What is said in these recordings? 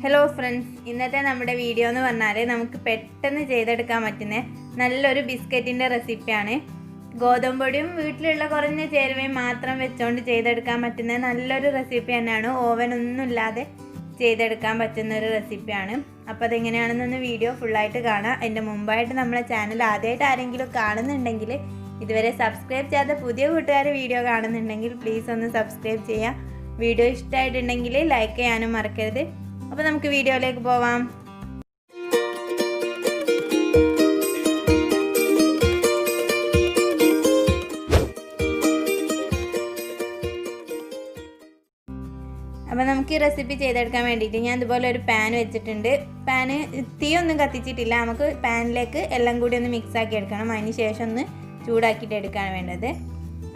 Hello friends, ഇന്നത്തെ നമ്മുടെ video എന്ന് പറഞ്ഞാൽ നമുക്ക് പെട്ടെന്ന് ചെയ്തെടുക്കാൻ പറ്റുന്ന നല്ലൊരു ബിസ്ക്കറ്റിൻ്റെ റെസിപ്പിയാണ്. ഗോതമ്പ് പൊടിയും വീട്ടിലുള്ള കുറഞ്ഞ ചേരുവയും മാത്രം വെച്ചുകൊണ്ട് ചെയ്തെടുക്കാൻ പറ്റുന്ന നല്ലൊരു റെസിപ്പി തന്നെയാണ്. ഓവനൊന്നും ഇല്ലാതെ ചെയ്തെടുക്കാൻ പറ്റുന്ന ഒരു റെസിപ്പിയാണ്. അപ്പോൾ അതെങ്ങനെയാണെന്നൊന്ന് വീഡിയോ ഫുള്ളായിട്ട് കാണാം. അതിൻ്റെ മുമ്പായിട്ട് നമ്മളെ ചാനൽ ആദ്യമായിട്ട് ആരെങ്കിലും കാണുന്നുണ്ടെങ്കിൽ, ഇതുവരെ സബ്സ്ക്രൈബ് ചെയ്യാത്ത പുതിയ കൂട്ടുകാർ വീഡിയോ കാണുന്നുണ്ടെങ്കിൽ പ്ലീസ് ഒന്ന് സബ്സ്ക്രൈബ് ചെയ്യുക. വീഡിയോ ഇഷ്ടമായിട്ടുണ്ടെങ്കിൽ ലൈക്ക് ചെയ്യാനും മറക്കരുത്. അപ്പോൾ നമുക്ക് വീഡിയോയിലേക്ക് പോവാം. അപ്പോൾ നമുക്ക് ഈ റെസിപ്പി ചെയ്തെടുക്കാൻ വേണ്ടിയിട്ട് ഞാൻ ഇതുപോലെ ഒരു പാൻ വെച്ചിട്ടുണ്ട്. പാന് തീയൊന്നും കത്തിച്ചിട്ടില്ല. നമുക്ക് പാനിലേക്ക് എല്ലാം കൂടി ഒന്ന് മിക്സാക്കി എടുക്കണം. അതിന് ശേഷം ഒന്ന് ചൂടാക്കിയിട്ട് എടുക്കാൻ വേണ്ടത്.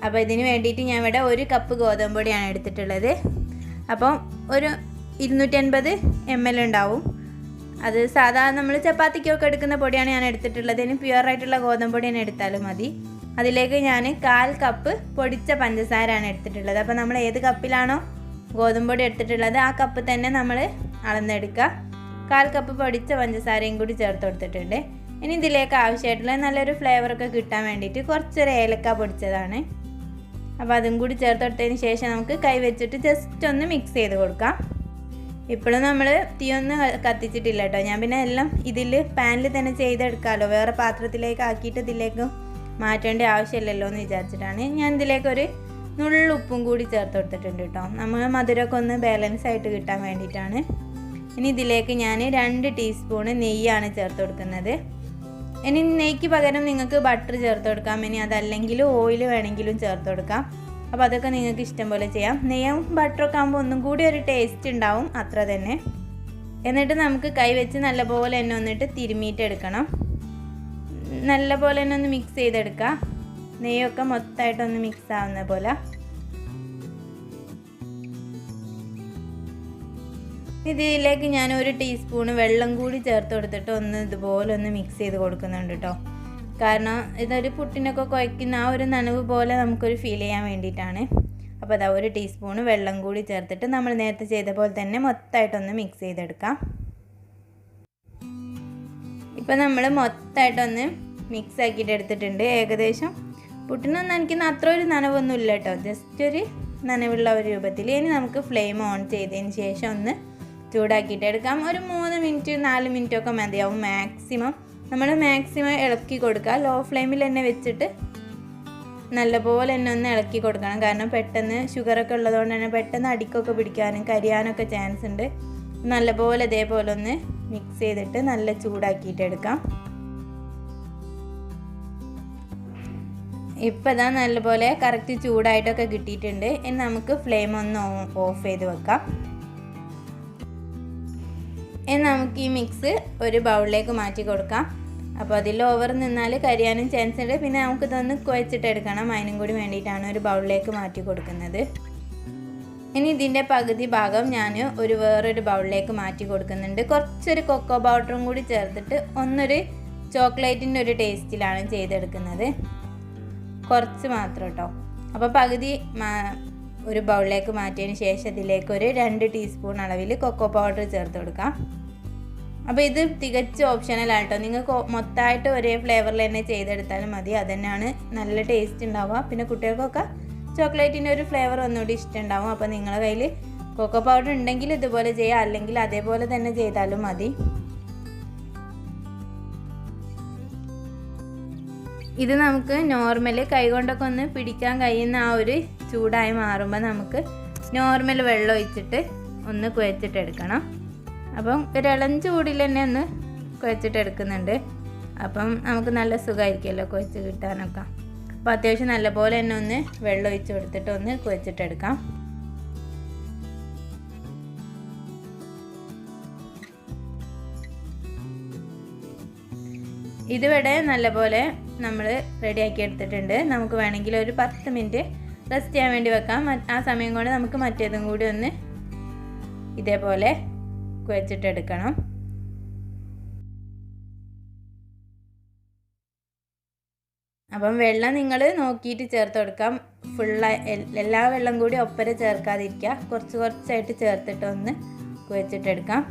അപ്പോൾ ഇതിന് വേണ്ടിയിട്ട് ഞാൻ ഇവിടെ 1 കപ്പ് ഗോതമ്പ് പൊടിയാണ് എടുത്തിട്ടുള്ളത്. അപ്പം ഒരു 250 ml ഉണ്ടാവും. അത് സാധാരണ നമ്മൾ ചപ്പാത്തിക്കൊക്കെ എടുക്കുന്ന പൊടിയാണ് ഞാൻ എടുത്തിട്ടുള്ളത്. ഇനി പ്യുവറായിട്ടുള്ള ഗോതമ്പ് പൊടി തന്നെ എടുത്താലും മതി. അതിലേക്ക് ഞാൻ 1/4 കപ്പ് പൊടിച്ച പഞ്ചസാരയാണ് എടുത്തിട്ടുള്ളത്. അപ്പോൾ നമ്മൾ ഏത് കപ്പിലാണോ ഗോതമ്പ് പൊടി എടുത്തിട്ടുള്ളത് ആ കപ്പ് തന്നെ നമ്മൾ അളന്നെടുക്കുക. 1/4 കപ്പ് പൊടിച്ച പഞ്ചസാരയും കൂടി ചേർത്ത് കൊടുത്തിട്ടുണ്ട്. ഇനി ഇതിലേക്ക് ആവശ്യമായിട്ടുള്ള നല്ലൊരു ഫ്ലേവറൊക്കെ കിട്ടാൻ വേണ്ടിയിട്ട് കുറച്ചൊരു ഏലക്ക പൊടിച്ചതാണ്. അപ്പോൾ അതും കൂടി ചേർത്ത് കൊടുത്തതിന് ശേഷം നമുക്ക് കൈ വെച്ചിട്ട് ജസ്റ്റ് ഒന്ന് മിക്സ് ചെയ്ത് കൊടുക്കാം. ഇപ്പോഴും നമ്മൾ തീയൊന്നും കത്തിച്ചിട്ടില്ല കേട്ടോ. ഞാൻ പിന്നെ എല്ലാം ഇതിൽ പാനിൽ തന്നെ ചെയ്തെടുക്കാമല്ലോ, വേറെ പാത്രത്തിലേക്ക് ആക്കിയിട്ട് ഇതിലേക്ക് മാറ്റേണ്ട ആവശ്യമില്ലല്ലോ എന്ന് വിചാരിച്ചിട്ടാണ്. ഞാൻ ഇതിലേക്കൊരു നുള്ളുപ്പും കൂടി ചേർത്ത് കൊടുത്തിട്ടുണ്ട് കേട്ടോ. നമ്മൾ മധുരമൊക്കെ ഒന്ന് ബാലൻസ് ആയിട്ട് കിട്ടാൻ വേണ്ടിയിട്ടാണ്. ഇനി ഇതിലേക്ക് ഞാൻ 2 ടീസ്പൂണ് നെയ്യാണ് ചേർത്ത് കൊടുക്കുന്നത്. ഇനി നെയ്ക്ക് പകരം നിങ്ങൾക്ക് ബട്ടർ ചേർത്ത് കൊടുക്കാം. ഇനി അതല്ലെങ്കിൽ ഓയിൽ വേണമെങ്കിലും ചേർത്ത് കൊടുക്കാം. അപ്പോൾ അതൊക്കെ നിങ്ങൾക്ക് ഇഷ്ടം പോലെ ചെയ്യാം. നെയ്യും ബട്ടറൊക്കെ ആകുമ്പോൾ ഒന്നും കൂടി ഒരു ടേസ്റ്റ് ഉണ്ടാവും, അത്ര തന്നെ. എന്നിട്ട് നമുക്ക് കൈ വെച്ച് നല്ലപോലെ തന്നെ ഒന്നിട്ട് തിരുമ്മിയിട്ട് എടുക്കണം. നല്ലപോലെ തന്നെ ഒന്ന് മിക്സ് ചെയ്തെടുക്കുക. നെയ്യൊക്കെ മൊത്തമായിട്ടൊന്ന് മിക്സ് ആവുന്ന പോലെ. ഇതിലേക്ക് ഞാൻ 1 ടീസ്പൂണ് വെള്ളം കൂടി ചേർത്ത് കൊടുത്തിട്ട് ഒന്ന് ഇതുപോലെ ഒന്ന് മിക്സ് ചെയ്ത് കൊടുക്കുന്നുണ്ട് കേട്ടോ. കാരണം ഇതൊരു പുട്ടിനൊക്കെ കുഴക്കുന്ന ആ ഒരു നനവ് പോലെ നമുക്കൊരു ഫീൽ ചെയ്യാൻ വേണ്ടിയിട്ടാണ്. അപ്പോൾ അതാ 1 ടീസ്പൂണ് വെള്ളം കൂടി ചേർത്തിട്ട് നമ്മൾ നേരത്തെ ചെയ്ത പോലെ തന്നെ മൊത്തമായിട്ടൊന്ന് മിക്സ് ചെയ്തെടുക്കാം. ഇപ്പോൾ നമ്മൾ മൊത്തമായിട്ടൊന്ന് മിക്സ് ആക്കിയിട്ട് എടുത്തിട്ടുണ്ട്. ഏകദേശം പുട്ടിനൊന്നും എനിക്ക് അത്ര ഒരു നനവൊന്നും ഇല്ല കേട്ടോ, ജസ്റ്റ് ഒരു നനവുള്ള ഒരു രൂപത്തിൽ. ഇനി നമുക്ക് ഫ്ലെയിം ഓൺ ചെയ്തതിന് ശേഷം ഒന്ന് ചൂടാക്കിയിട്ട് എടുക്കാം. ഒരു 3 മിനിറ്റ് 4 മിനിറ്റൊക്കെ മതിയാവും മാക്സിമം. നമ്മൾ മാക്സിമം ഇളക്കി കൊടുക്കുക. ലോ ഫ്ലെയിമിൽ തന്നെ വെച്ചിട്ട് നല്ലപോലെ തന്നെ ഒന്ന് ഇളക്കി കൊടുക്കണം. കാരണം പെട്ടെന്ന് ഷുഗറൊക്കെ ഉള്ളതുകൊണ്ട് തന്നെ പെട്ടെന്ന് അടിക്കൊക്കെ പിടിക്കാനും കരിയാനൊക്കെ ചാൻസ് ഉണ്ട്. നല്ലപോലെ ഇതേപോലെ ഒന്ന് മിക്സ് ചെയ്തിട്ട് നല്ല ചൂടാക്കിയിട്ട് എടുക്കാം. ഇപ്പോൾ ഇതാ നല്ലപോലെ കറക്റ്റ് ചൂടായിട്ടൊക്കെ കിട്ടിയിട്ടുണ്ട്. ഇനി നമുക്ക് ഫ്ലെയിം ഒന്ന് ഓഫ് ചെയ്ത് വെക്കാം. ഇനി നമുക്ക് ഈ മിക്സ് ഒരു ബൗളിലേക്ക് മാറ്റി കൊടുക്കാം. അപ്പോൾ അതിൽ ഓവർ നിന്നാൽ കരിയാനും ചാൻസ് ഉണ്ട്. പിന്നെ നമുക്കിതൊന്ന് കുഴച്ചിട്ടെടുക്കണം. അതിനും കൂടി വേണ്ടിയിട്ടാണ് ഒരു ബൗളിലേക്ക് മാറ്റി കൊടുക്കുന്നത്. ഇനി ഇതിൻ്റെ പകുതി ഭാഗം ഞാൻ വേറൊരു ബൗളിലേക്ക് മാറ്റി കൊടുക്കുന്നുണ്ട്. കുറച്ചൊരു കൊക്കോ പൗഡറും കൂടി ചേർത്തിട്ട് ഒന്നൊരു ചോക്ലേറ്റിൻ്റെ ഒരു ടേസ്റ്റിലാണ് ചെയ്തെടുക്കുന്നത്. കുറച്ച് മാത്രം കേട്ടോ. അപ്പോൾ പകുതി ഒരു ബൗളിലേക്ക് മാറ്റിയതിന് ശേഷം ഇതിലേക്ക് ഒരു 2 ടീസ്പൂൺ അളവിൽ കൊക്കോ പൗഡർ ചേർത്ത് കൊടുക്കാം. അപ്പോൾ ഇത് തികച്ചും ഓപ്ഷണലാണ് കേട്ടോ. നിങ്ങൾക്ക് മൊത്തമായിട്ട് ഒരേ ഫ്ലേവറിൽ തന്നെ ചെയ്തെടുത്താലും മതി. അതുതന്നെയാണ് നല്ല ടേസ്റ്റ് ഉണ്ടാവുക. പിന്നെ കുട്ടികൾക്കൊക്കെ ചോക്ലേറ്റിൻ്റെ ഒരു ഫ്ലേവർ ഒന്നുകൂടി ഇഷ്ടമുണ്ടാവും. അപ്പോൾ നിങ്ങളുടെ കയ്യിൽ കൊക്കോ പൗഡർ ഉണ്ടെങ്കിൽ ഇതുപോലെ ചെയ്യുക, അല്ലെങ്കിൽ അതേപോലെ തന്നെ ചെയ്താലും മതി. ഇത് നമുക്ക് നോർമൽ കൈകൊണ്ടൊക്കെ ഒന്ന് പിടിക്കാൻ കഴിയുന്ന ആ ഒരു ചൂടായി മാറുമ്പോൾ നമുക്ക് നോർമൽ വെള്ളം ഒഴിച്ചിട്ട് ഒന്ന് കുഴച്ചിട്ടെടുക്കണം. അപ്പം ഒരു ഇളം ചൂടിൽ തന്നെ ഒന്ന് കുഴച്ചിട്ടെടുക്കുന്നുണ്ട്. അപ്പം നമുക്ക് നല്ല സുഖമായിരിക്കുമല്ലോ കുഴച്ച് കിട്ടാനൊക്കെ. അപ്പോൾ അത്യാവശ്യം നല്ലപോലെ തന്നെ ഒന്ന് വെള്ളം ഒഴിച്ച് കൊടുത്തിട്ട് ഒന്ന് കുഴച്ചിട്ടെടുക്കാം. ഇതിവിടെ നല്ലപോലെ നമ്മൾ റെഡിയാക്കി എടുത്തിട്ടുണ്ട്. നമുക്ക് വേണമെങ്കിൽ ഒരു 10 മിനിറ്റ് റെസ്റ്റ് ചെയ്യാൻ വേണ്ടി വെക്കാം. ആ സമയം കൊണ്ട് നമുക്ക് മറ്റേതും കൂടി ഒന്ന് ഇതേപോലെ കുഴച്ചിട്ടെടുക്കണം. അപ്പം വെള്ളം നിങ്ങൾ നോക്കിയിട്ട് ചേർത്ത് കൊടുക്കാം. എല്ലാ വെള്ളം കൂടി ഒപ്പരെ ചേർക്കാതിരിക്കുക. കുറച്ച് കുറച്ചായിട്ട് ചേർത്തിട്ട് ഒന്ന് കുഴച്ചിട്ടെടുക്കാം.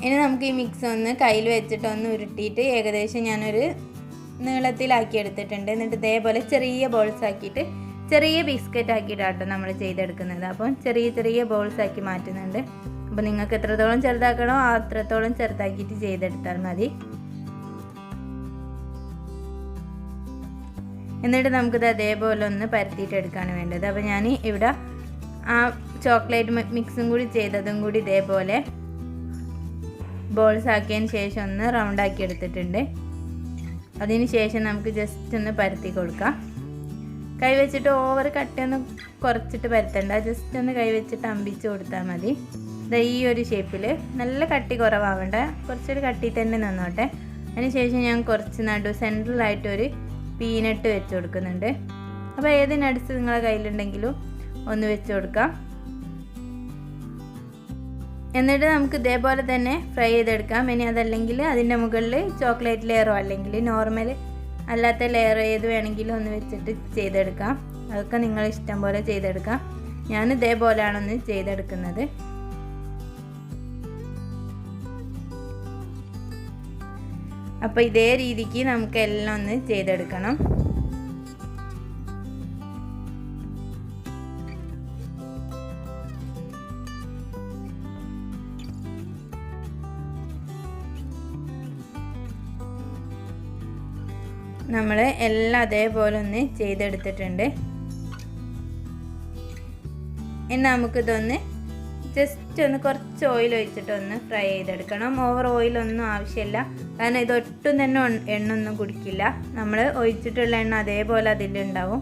ഇനി നമുക്ക് ഈ മിക്സ് ഒന്ന് കയ്യിൽ വെച്ചിട്ട് ഒന്ന് ഉരുട്ടിയിട്ട് ഏകദേശം ഞാനൊരു നീളത്തിലാക്കി എടുത്തിട്ടുണ്ട്. എന്നിട്ട് ഇതേപോലെ ചെറിയ ബോൾസ് ആക്കിയിട്ട് ചെറിയ ബിസ്ക്കറ്റ് ആക്കിയിട്ടാട്ടോ നമ്മൾ ചെയ്തെടുക്കുന്നത്. അപ്പം ചെറിയ ചെറിയ ബോൾസ് ആക്കി മാറ്റുന്നുണ്ട്. അപ്പോൾ നിങ്ങൾക്ക് എത്രത്തോളം ചെറുതാക്കണോ അത്രത്തോളം ചെറുതാക്കിയിട്ട് ചെയ്തെടുത്താൽ മതി. എന്നിട്ട് നമുക്കിത് അതേപോലെ ഒന്ന് പരത്തിയിട്ട് എടുക്കുകയാണ് വേണ്ടത്. അപ്പോൾ ഞാൻ ഇവിടെ ആ ചോക്ലേറ്റ് മിക്സും കൂടി ചെയ്തതും കൂടി ഇതേപോലെ ബോൾസ് ആക്കിയതിന് ശേഷം ഒന്ന് റൗണ്ടാക്കി എടുത്തിട്ടുണ്ട്. അതിന് ശേഷം നമുക്ക് ജസ്റ്റ് ഒന്ന് പരത്തി കൊടുക്കാം. കൈ വെച്ചിട്ട് ഓവർ കട്ടയൊന്നും കുറച്ചിട്ട് പരത്തണ്ട, ജസ്റ്റ് ഒന്ന് കൈ വെച്ചിട്ട് അമ്പിച്ച് കൊടുത്താൽ മതി. ഈ ഒരു ഷേപ്പിൽ നല്ല കട്ടി കുറവാവണ്ട, കുറച്ചൊരു കട്ടി തന്നെ നിന്നോട്ടെ. അതിന് ശേഷം ഞാൻ കുറച്ച് സെൻട്രലായിട്ടൊരു പീനട്ട് വെച്ച് കൊടുക്കുന്നുണ്ട്. അപ്പോൾ ഏത് നട്ട്സ് നിങ്ങളുടെ കയ്യിലുണ്ടെങ്കിലും ഒന്ന് വെച്ച് കൊടുക്കാം. എന്നിട്ട് നമുക്ക് ഇതേപോലെ തന്നെ ഫ്രൈ ചെയ്തെടുക്കാം. ഇനി അതല്ലെങ്കിൽ അതിൻ്റെ മുകളിൽ ചോക്ലേറ്റ് ലെയറോ അല്ലെങ്കിൽ നോർമൽ അല്ലാത്ത ലെയർ ഏത് വേണമെങ്കിലും ഒന്ന് വെച്ചിട്ട് ചെയ്തെടുക്കാം. അതൊക്കെ നിങ്ങൾ ഇഷ്ടം പോലെ ചെയ്തെടുക്കാം. ഞാൻ ഇതേപോലെയാണ് ഒന്ന് ചെയ്തെടുക്കുന്നത്. അപ്പോൾ ഇതേ രീതിക്ക് നമുക്ക് എല്ലാം ഒന്ന് ചെയ്തെടുക്കണം. നമ്മൾ എല്ലാം അതേപോലെ ഒന്ന് ചെയ്തെടുത്തിട്ടുണ്ട്. ഇനി നമുക്കിതൊന്ന് ജസ്റ്റ് ഒന്ന് കുറച്ച് ഓയിൽ ഒഴിച്ചിട്ടൊന്ന് ഫ്രൈ ചെയ്തെടുക്കണം. ഓവർ ഓയിലൊന്നും ആവശ്യമില്ല, കാരണം ഇതൊട്ടും തന്നെ എണ്ണ ഒന്നും കുടിക്കില്ല. നമ്മൾ ഒഴിച്ചിട്ടുള്ള എണ്ണ അതേപോലെ അതിലുണ്ടാവും.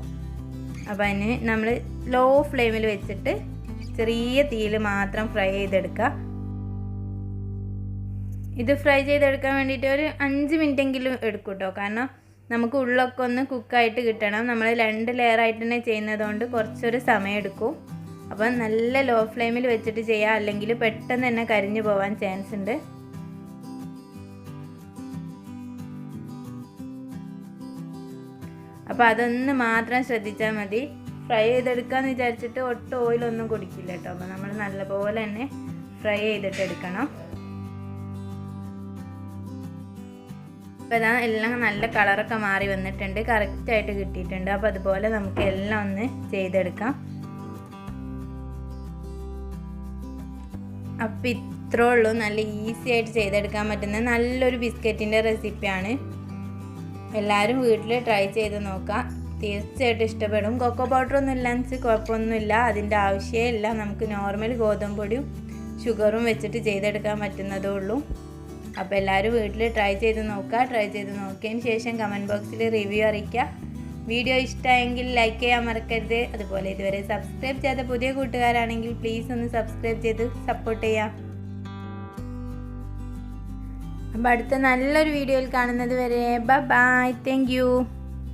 അപ്പോൾ അതിന് നമ്മൾ ലോ ഫ്ലെയിമിൽ വെച്ചിട്ട് ചെറിയ തീയിൽ മാത്രം ഫ്രൈ ചെയ്തെടുക്കുക. ഇത് ഫ്രൈ ചെയ്തെടുക്കാൻ വേണ്ടിയിട്ട് ഒരു 5 മിനിറ്റെങ്കിലും എടുക്കും കേട്ടോ, കാരണം നമുക്ക് ഉള്ളൊക്കെ ഒന്ന് കുക്കായിട്ട് കിട്ടണം. നമ്മൾ 2 ലെയറായിട്ട് തന്നെ ചെയ്യുന്നതുകൊണ്ട് കുറച്ചൊരു സമയം എടുക്കും. അപ്പം നല്ല ലോ ഫ്ലെയിമിൽ വെച്ചിട്ട് ചെയ്യുക, അല്ലെങ്കിൽ പെട്ടെന്ന് തന്നെ കരിഞ്ഞു പോകാൻ ചാൻസ് ഉണ്ട്. അപ്പോൾ അതൊന്ന് മാത്രം ശ്രദ്ധിച്ചാൽ മതി. ഫ്രൈ ചെയ്തെടുക്കാമെന്ന് വിചാരിച്ചിട്ട് ഒട്ടും ഓയിലൊന്നും കുടിക്കില്ല കേട്ടോ. അപ്പോൾ നമ്മൾ നല്ലപോലെ തന്നെ ഫ്രൈ ചെയ്തിട്ട് എടുക്കണം. അപ്പോൾ ഇതാ എല്ലാം നല്ല കളറൊക്കെ മാറി വന്നിട്ടുണ്ട്, കറക്റ്റായിട്ട് കിട്ടിയിട്ടുണ്ട്. അപ്പോൾ അതുപോലെ നമുക്ക് എല്ലാം ഒന്ന് ചെയ്തെടുക്കാം. അപ്പോൾ ഇത്രേ ഉള്ളൂ, നല്ല ഈസി ആയിട്ട് ചെയ്തെടുക്കാൻ പറ്റുന്ന നല്ലൊരു ബിസ്ക്കറ്റിൻ്റെ റെസിപ്പിയാണ്. എല്ലാവരും വീട്ടിൽ ട്രൈ ചെയ്ത് നോക്കാം, തീർച്ചയായിട്ടും ഇഷ്ടപ്പെടും. കൊക്കോ പൗഡറൊന്നും ഇല്ലാന്ന് കുഴപ്പമൊന്നുമില്ല, അതിൻ്റെ ആവശ്യമേ ഇല്ല. നമുക്ക് നോർമൽ ഗോതമ്പ് പൊടിയും ഷുഗറും വെച്ചിട്ട് ചെയ്തെടുക്കാൻ പറ്റുന്നതേ ഉള്ളൂ. അപ്പോൾ എല്ലാവരും വീട്ടിൽ ട്രൈ ചെയ്ത് നോക്കുക. ട്രൈ ചെയ്ത് നോക്കിയതിന് ശേഷം കമൻറ്റ് ബോക്സിൽ റിവ്യൂ അറിയിക്കുക. വീഡിയോ ഇഷ്ടമായെങ്കിൽ ലൈക്ക് ചെയ്യാൻ മറക്കരുത്. അതുപോലെ ഇതുവരെ സബ്സ്ക്രൈബ് ചെയ്ത പുതിയ കൂട്ടുകാരാണെങ്കിൽ പ്ലീസ് ഒന്ന് സബ്സ്ക്രൈബ് ചെയ്ത് സപ്പോർട്ട് ചെയ്യാം. അപ്പോൾ അടുത്ത നല്ലൊരു വീഡിയോയിൽ കാണുന്നത് വരെ ബൈ. Thank you.